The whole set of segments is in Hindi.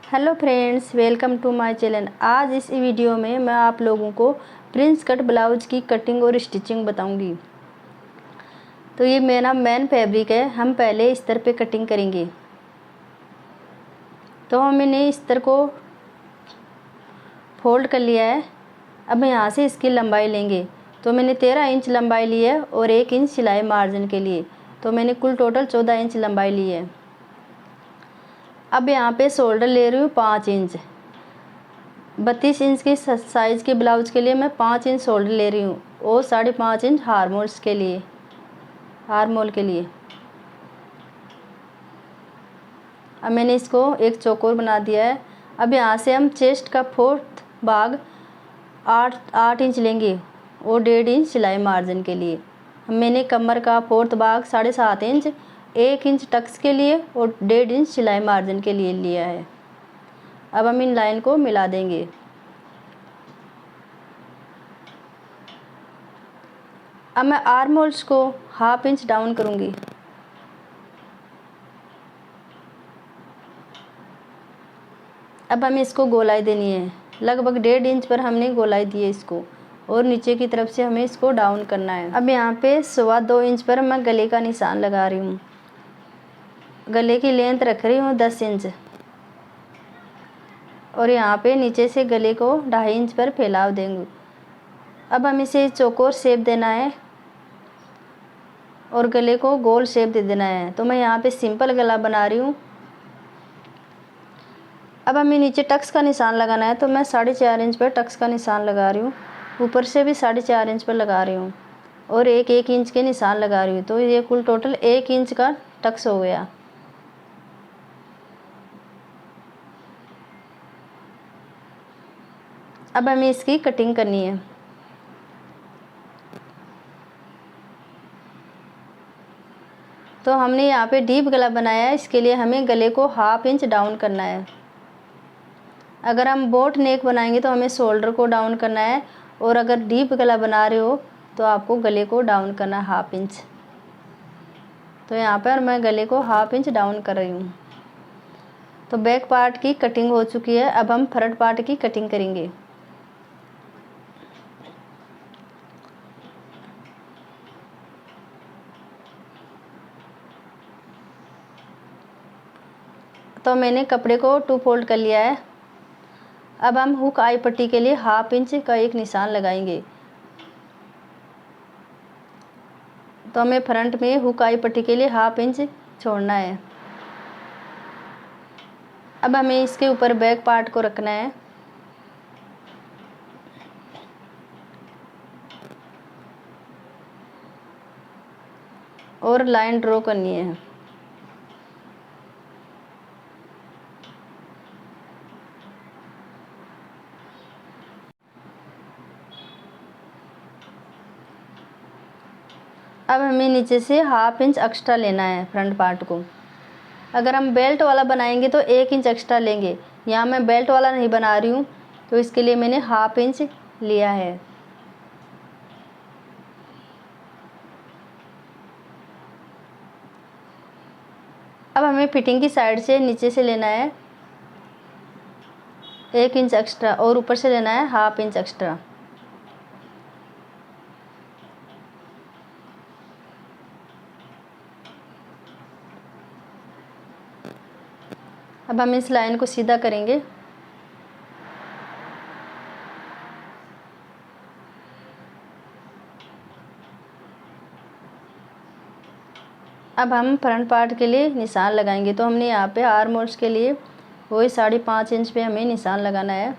Hello friends, welcome to my channel. आज इस वीडियो में मैं आप लोगों को प्रिंस कट ब्लाउज की कटिंग और स्टिचिंग बताऊंगी। तो ये मेरा मेन फैब्रिक है। हम पहले अस्तर पे कटिंग करेंगे। तो मैंने अस्तर को फोल्ड कर लिया है। अब यहाँ से इसकी लंबाई लेंगे। तो मैंने 13 इंच लंबाई ली है और 1 इंच सिलाई मार्जिन के लिए। तो मैंने कुल टोटल 14 इंच लंबाई ली है। अब यहाँ पे शोल्डर ले रही हूँ 5 इंच। 32 इंच की साइज़ के ब्लाउज के लिए मैं 5 इंच शोल्डर ले रही हूँ और 5.5 इंच हारमोल के लिए। अब मैंने इसको एक चौकोर बना दिया है। अब यहाँ से हम चेस्ट का 4th भाग 8 इंच लेंगे और 1.5 इंच सिलाई मार्जिन के लिए। मैंने कमर का 4th भाग 7.5 इंच, 1 इंच टक्स के लिए और 1.5 इंच सिलाई मार्जिन के लिए लिया है। अब हम इन लाइन को मिला देंगे। अब मैं आर्म होल्स को 1/2 इंच डाउन करूंगी। अब हमें इसको गोलाई देनी है। लगभग 1.5 इंच पर हमने गोलाई दी है इसको, और नीचे की तरफ से हमें इसको डाउन करना है। अब यहाँ पे 2.25 इंच पर मैं गले का निशान लगा रही हूँ। गले की लेंथ रख रही हूँ 10 इंच और यहाँ पे नीचे से गले को 2.5 इंच पर फैलाव देंगे। अब हम इसे चौकोर शेप देना है और गले को गोल शेप दे देना है। तो मैं यहाँ पे सिंपल गला बना रही हूँ। अब हमें नीचे टक्स का निशान लगाना है। तो मैं 4.5 इंच पर टक्स का निशान लगा रही हूँ। ऊपर से भी 4.5 इंच पर लगा रही हूँ और 1 इंच के निशान लगा रही हूँ। तो ये कुल टोटल 1 इंच का टक्स हो गया। अब हमें इसकी कटिंग करनी है। तो हमने यहाँ पे डीप गला बनाया है। इसके लिए हमें गले को 1/2 इंच डाउन करना है। अगर हम बोट नेक बनाएंगे तो हमें शोल्डर को डाउन करना है, और अगर डीप गला बना रहे हो तो आपको गले को डाउन करना है 1/2 इंच। तो यहाँ पर मैं गले को 1/2 इंच डाउन कर रही हूँ। तो बैक पार्ट की कटिंग हो चुकी है। अब हम फ्रंट पार्ट की कटिंग करेंगे। तो मैंने कपड़े को 2 फोल्ड कर लिया है। अब हम हुक आई पट्टी के लिए 1/2 इंच का एक निशान लगाएंगे। तो हमें फ्रंट में हुक आई पट्टी के लिए 1/2 इंच छोड़ना है। अब हमें इसके ऊपर बैक पार्ट को रखना है और लाइन ड्रॉ करनी है। अब हमें नीचे से 1/2 इंच एक्स्ट्रा लेना है फ्रंट पार्ट को। अगर हम बेल्ट वाला बनाएंगे तो 1 इंच एक्स्ट्रा लेंगे। यहाँ मैं बेल्ट वाला नहीं बना रही हूँ, तो इसके लिए मैंने 1/2 इंच लिया है। अब हमें फिटिंग की साइड से नीचे से लेना है 1 इंच एक्स्ट्रा और ऊपर से लेना है 1/2 इंच एक्स्ट्रा। अब हम इस लाइन को सीधा करेंगे। अब हम फ्रंट पार्ट के लिए निशान लगाएंगे। तो हमने यहाँ पे आर्म होल्स के लिए वही 5.5 इंच पे हमें निशान लगाना है।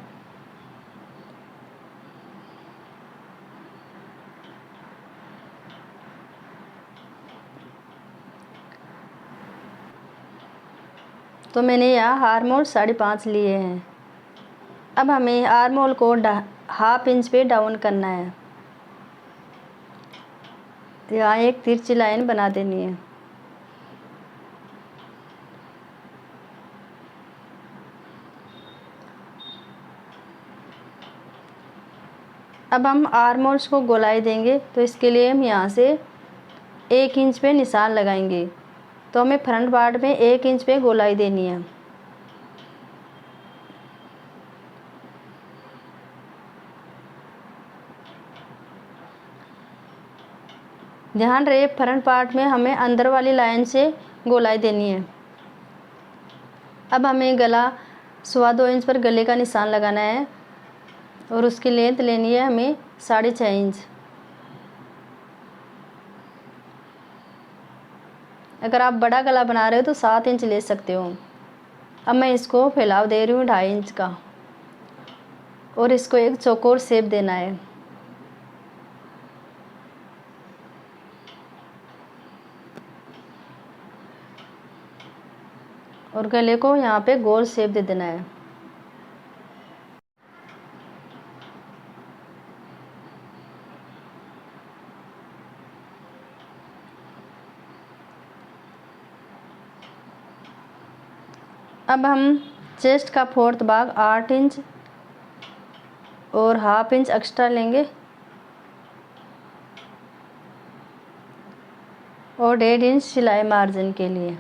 तो मैंने यहाँ आर्म होल 5.5 लिए हैं। अब हमें आर्म होल को 1/2 इंच पे डाउन करना है। यहाँ एक तिरछी लाइन बना देनी है। अब हम आर्म होल्स को गोलाई देंगे। तो इसके लिए हम यहाँ से 1 इंच पे निशान लगाएंगे। तो हमें फ्रंट पार्ट में 1 इंच पे गोलाई देनी है। ध्यान रहे फ्रंट पार्ट में हमें अंदर वाली लाइन से गोलाई देनी है। अब हमें गला 2.25 इंच पर गले का निशान लगाना है और उसकी लेंथ लेनी है हमें 6.5 इंच। अगर आप बड़ा गला बना रहे हो तो 7 इंच ले सकते हो। अब मैं इसको फैलाव दे रही हूँ 2.5 इंच का और इसको एक चौकोर शेप देना है। और गले को यहाँ पे गोल शेप दे देना है। अब हम चेस्ट का 4th भाग 8 इंच और 1/2 इंच एक्स्ट्रा लेंगे और 1.5 इंच सिलाई मार्जिन के लिए।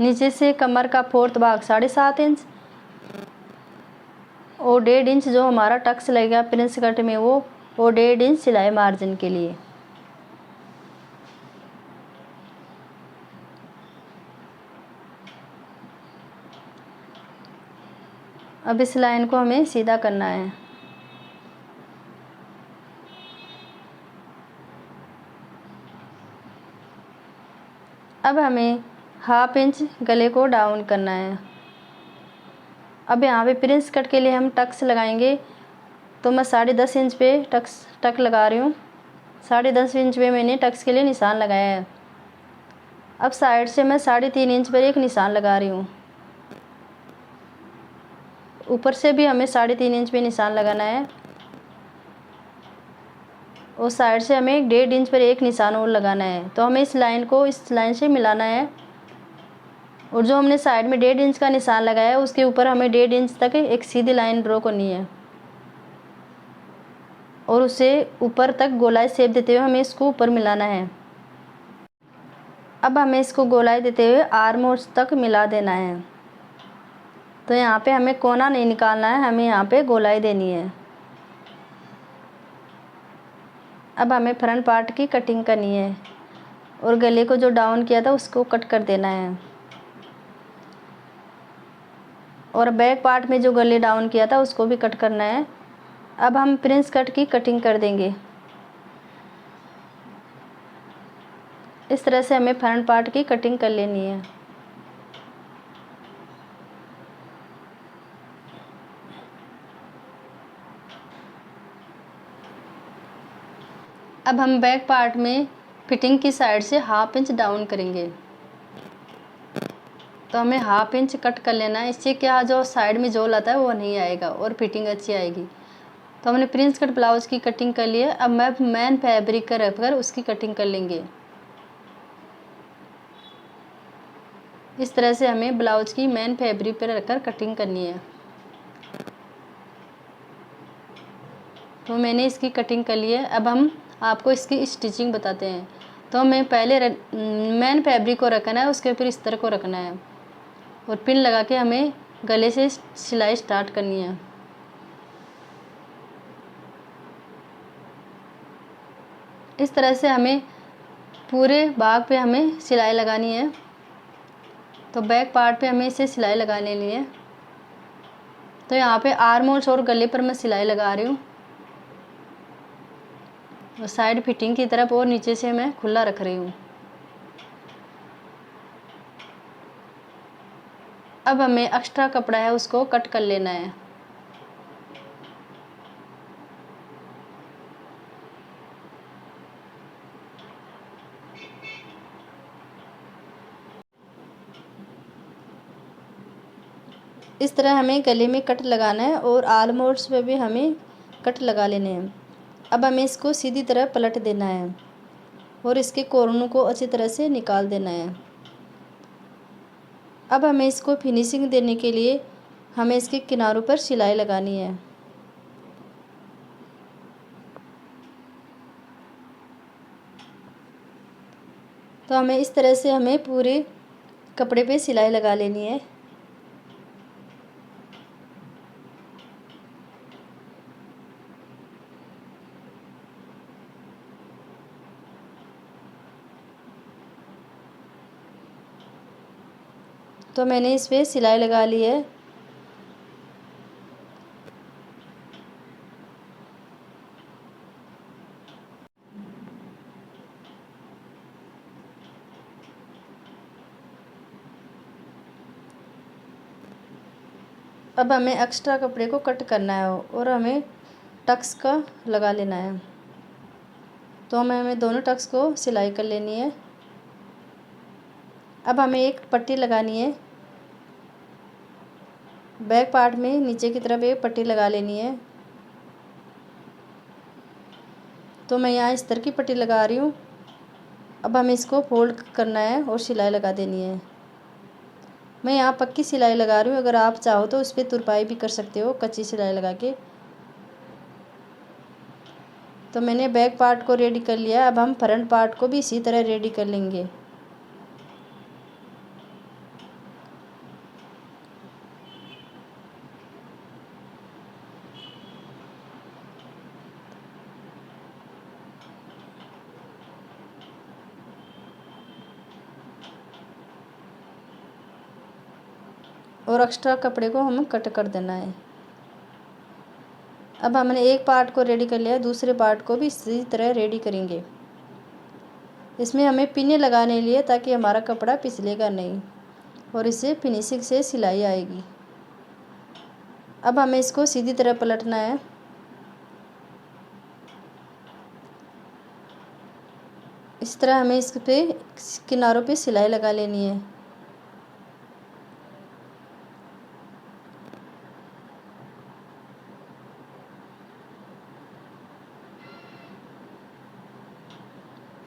नीचे से कमर का 4th भाग 7.5 इंच और 1.5 इंच जो हमारा टक्स लगेगा प्रिंस कट में वो और 1.5 इंच सिलाई मार्जिन के लिए। अब इस लाइन को हमें सीधा करना है। अब हमें 1/2 इंच गले को डाउन करना है। अब यहाँ पे प्रिंस कट के लिए हम टक्स लगाएंगे तो मैं 10.5 इंच पे टक लगा रही हूँ। 10.5 इंच पे मैंने टक्स के लिए निशान लगाया है। अब साइड से मैं 3.5 इंच पर एक निशान लगा रही हूँ। ऊपर से भी हमें 3.5 इंच पे निशान लगाना है और साइड से हमें 1.5 इंच पर एक निशान और लगाना है। तो हमें इस लाइन को इस लाइन से मिलाना है और जो हमने साइड में 1.5 इंच का निशान लगाया है उसके ऊपर हमें 1.5 इंच तक एक सीधी लाइन ड्रॉ करनी है और उसे ऊपर तक गोलाई शेप देते हुए हमें इसको ऊपर मिलाना है। अब हमें इसको गोलाई देते हुए आर्म होल्स तक मिला देना है। तो यहाँ पे हमें कोना नहीं निकालना है, हमें यहाँ पे गोलाई देनी है। अब हमें फ्रंट पार्ट की कटिंग करनी है और गले को जो डाउन किया था उसको कट कर देना है और बैक पार्ट में जो गले डाउन किया था उसको भी कट करना है। अब हम प्रिंस कट की कटिंग कर देंगे। इस तरह से हमें फ्रंट पार्ट की कटिंग कर लेनी है। अब हम बैक पार्ट में फिटिंग की साइड से 1/2 इंच डाउन करेंगे। तो हमें 1/2 इंच कट कर लेना है। इससे क्या जो साइड में झोल आता है वो नहीं आएगा और फिटिंग अच्छी आएगी। तो हमने प्रिंस कट ब्लाउज की कटिंग कर ली है। अब मैं मेन फैब्रिक का रखकर उसकी कटिंग कर लेंगे। इस तरह से हमें ब्लाउज की मेन फैब्रिक पर रखकर कटिंग करनी है। तो मैंने इसकी कटिंग कर ली है। अब हम आपको इसकी स्टिचिंग बताते हैं। तो हमें पहले मेन फैब्रिक को रखना है, उसके ऊपर इस्तर को रखना है और पिन लगा के हमें गले से सिलाई स्टार्ट करनी है। इस तरह से हमें पूरे भाग पे हमें सिलाई लगानी है। तो बैक पार्ट पे हमें इसे सिलाई लगा लेनी है। तो यहाँ पे आर्म होल्स और गले पर मैं सिलाई लगा रही हूँ और साइड फिटिंग की तरफ और नीचे से मैं खुला रख रही हूँ। अब हमें एक्स्ट्रा कपड़ा है उसको कट कर लेना है। इस तरह हमें गले में कट लगाना है और आर्म होल्स पे भी हमें कट लगा लेने हैं। अब हमें इसको सीधी तरह पलट देना है और इसके कॉर्नर को अच्छी तरह से निकाल देना है। अब हमें इसको फिनिशिंग देने के लिए हमें इसके किनारों पर सिलाई लगानी है। तो हमें इस तरह से हमें पूरे कपड़े पे सिलाई लगा लेनी है। तो मैंने इस पे सिलाई लगा ली है। अब हमें एक्स्ट्रा कपड़े को कट करना है और हमें टक्स का लगा लेना है। तो हमें दोनों टक्स को सिलाई कर लेनी है। अब हमें एक पट्टी लगानी है, बैक पार्ट में नीचे की तरफ एक पट्टी लगा लेनी है। तो मैं यहाँ इस तरह की पट्टी लगा रही हूँ। अब हमें इसको फोल्ड करना है और सिलाई लगा देनी है। मैं यहाँ पक्की सिलाई लगा रही हूँ, अगर आप चाहो तो उस पर तुरपाई भी कर सकते हो कच्ची सिलाई लगा के। तो मैंने बैक पार्ट को रेडी कर लिया। अब हम फ्रंट पार्ट को भी इसी तरह रेडी कर लेंगे। और एक्स्ट्रा कपड़े को हमें कट कर देना है। अब हमने एक पार्ट को रेडी कर लिया, दूसरे पार्ट को भी इसी तरह रेडी करेंगे। इसमें हमें पिने लगाने लिए ताकि हमारा कपड़ा फिसलेगा नहीं और इससे फिनिशिंग से सिलाई आएगी। अब हमें इसको सीधी तरह पलटना है। इस तरह हमें इस पे किनारों पे सिलाई लगा लेनी है।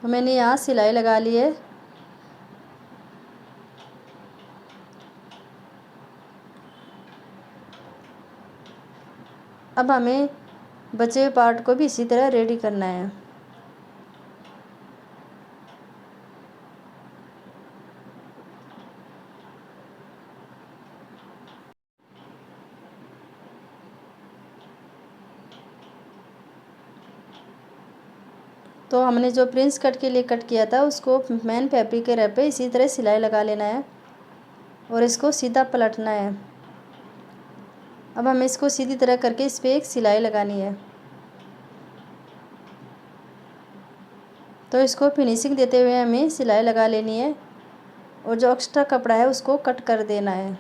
तो मैंने यहाँ सिलाई लगा ली है। अब हमें बचे हुए पार्ट को भी इसी तरह रेडी करना है। तो हमने जो प्रिंस कट के लिए कट किया था उसको मेन फैब्रिक के रैप पे इसी तरह सिलाई लगा लेना है और इसको सीधा पलटना है। अब हमें इसको सीधी तरह करके इस पर एक सिलाई लगानी है। तो इसको फिनिशिंग देते हुए हमें सिलाई लगा लेनी है और जो एक्स्ट्रा कपड़ा है उसको कट कर देना है।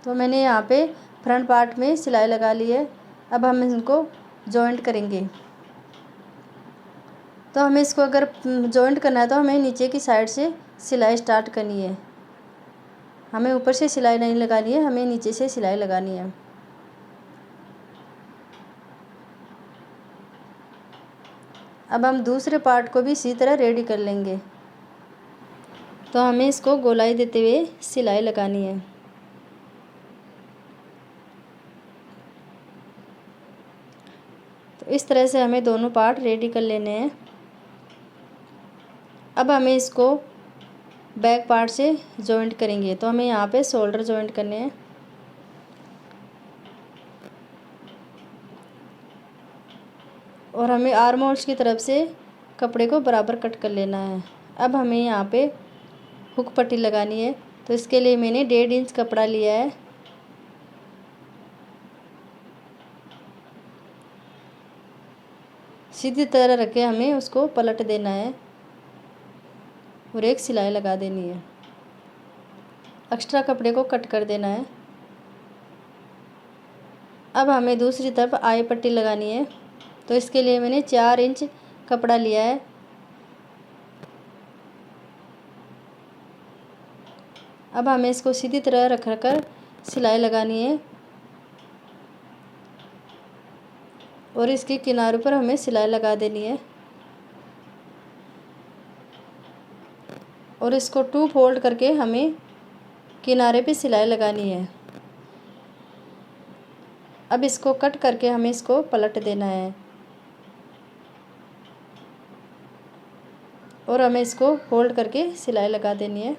तो मैंने यहाँ पे फ्रंट पार्ट में सिलाई लगा ली है। अब हम इनको जॉइंट करेंगे। तो हमें इसको अगर जॉइंट करना है तो हमें नीचे की साइड से सिलाई स्टार्ट करनी है। हमें ऊपर से सिलाई नहीं लगानी है, हमें नीचे से सिलाई लगानी है। अब हम दूसरे पार्ट को भी इसी तरह रेडी कर लेंगे। तो हमें इसको गोलाई देते हुए सिलाई लगानी है। तो इस तरह से हमें दोनों पार्ट रेडी कर लेने हैं। अब हमें इसको बैक पार्ट से जॉइंट करेंगे। तो हमें यहाँ पे शोल्डर जॉइंट करने हैं। और हमें आर्म होल्स की तरफ से कपड़े को बराबर कट कर लेना है। अब हमें यहाँ पे हुक पट्टी लगानी है। तो इसके लिए मैंने 1.5 इंच कपड़ा लिया है। सीधी तरह रख के हमें उसको पलट देना है और एक सिलाई लगा देनी है। एक्स्ट्रा कपड़े को कट कर देना है। अब हमें दूसरी तरफ आई पट्टी लगानी है। तो इसके लिए मैंने 4 इंच कपड़ा लिया है। अब हमें इसको सीधी तरह रख कर सिलाई लगानी है और इसके किनारों पर हमें सिलाई लगा देनी है और इसको 2 फोल्ड करके हमें किनारे पे सिलाई लगानी है। अब इसको कट करके हमें इसको पलट देना है और हमें इसको फोल्ड करके सिलाई लगा देनी है।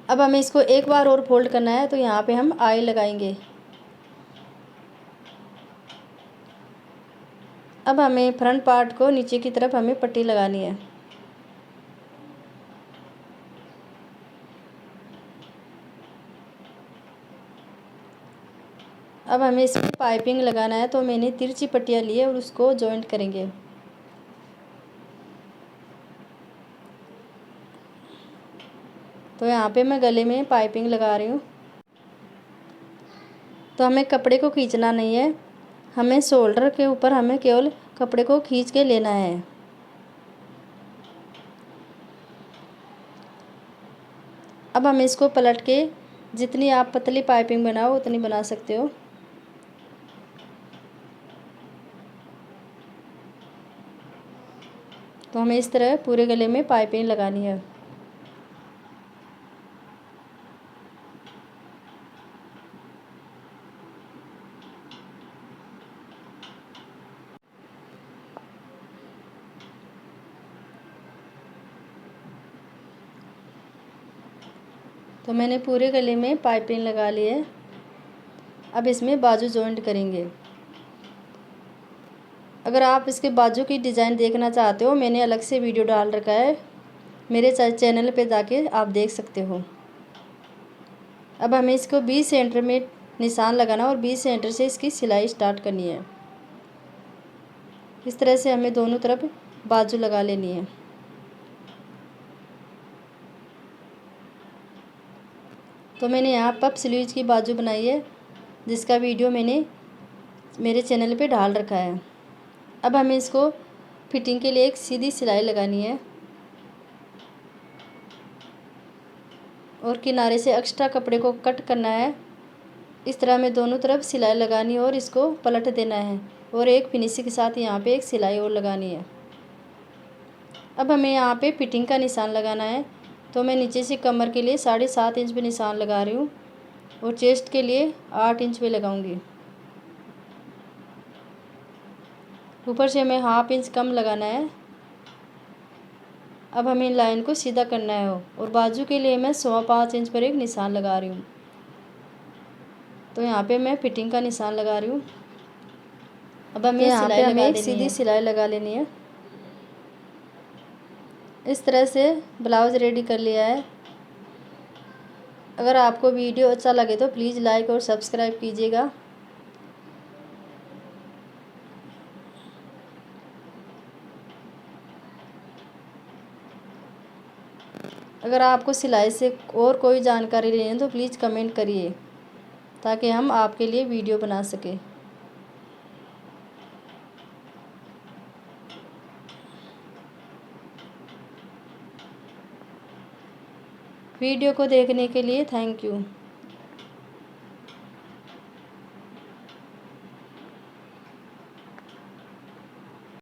अब हमें इसको एक बार और फोल्ड करना है। तो यहाँ पे हम आई लगाएंगे। अब हमें फ्रंट पार्ट को नीचे की तरफ हमें पट्टी लगानी है। अब हमें इसमें पाइपिंग लगाना है, तो मैंने तिरछी पट्टियाँ ली है और उसको जॉइंट करेंगे। तो यहाँ पे मैं गले में पाइपिंग लगा रही हूँ। तो हमें कपड़े को खींचना नहीं है, हमें शोल्डर के ऊपर हमें केवल कपड़े को खींच के लेना है। अब हम इसको पलट के जितनी आप पतली पाइपिंग बनाओ उतनी बना सकते हो। तो हमें इस तरह पूरे गले में पाइपिंग लगानी है। तो मैंने पूरे गले में पाइपिंग लगा ली है। अब इसमें बाजू जॉइंट करेंगे। अगर आप इसके बाजू की डिज़ाइन देखना चाहते हो, मैंने अलग से वीडियो डाल रखा है, मेरे चैनल पे जाके आप देख सकते हो। अब हमें इसको 20 सेंटर में निशान लगाना और 20 सेंटर से इसकी सिलाई स्टार्ट करनी है। इस तरह से हमें दोनों तरफ बाजू लगा लेनी है। तो मैंने यहाँ पफ स्लीव्स की बाजू बनाई है, जिसका वीडियो मैंने मेरे चैनल पे डाल रखा है। अब हमें इसको फिटिंग के लिए एक सीधी सिलाई लगानी है और किनारे से एक्स्ट्रा कपड़े को कट करना है। इस तरह हमें दोनों तरफ सिलाई लगानी है और इसको पलट देना है और एक फिनिशिंग के साथ यहाँ पे एक सिलाई और लगानी है। अब हमें यहाँ पे फिटिंग का निशान लगाना है। तो मैं नीचे से कमर के लिए 7.5 इंच पे निशान लगा रही हूँ और चेस्ट के लिए 8 इंच पे लगाऊंगी। ऊपर से हमें 1/2 इंच कम लगाना है। अब हमें लाइन को सीधा करना है और बाजू के लिए मैं 5.25 इंच पर एक निशान लगा रही हूँ। तो यहाँ पे मैं फिटिंग का निशान लगा रही हूँ। अब हमें यहाँ पे हमें एक सीधी सिलाई लगा लेनी है। इस तरह से ब्लाउज़ रेडी कर लिया है। अगर आपको वीडियो अच्छा लगे तो प्लीज़ लाइक और सब्सक्राइब कीजिएगा। अगर आपको सिलाई से और कोई जानकारी लेनी है तो प्लीज़ कमेंट करिए, ताकि हम आपके लिए वीडियो बना सकें। वीडियो को देखने के लिए थैंक यू।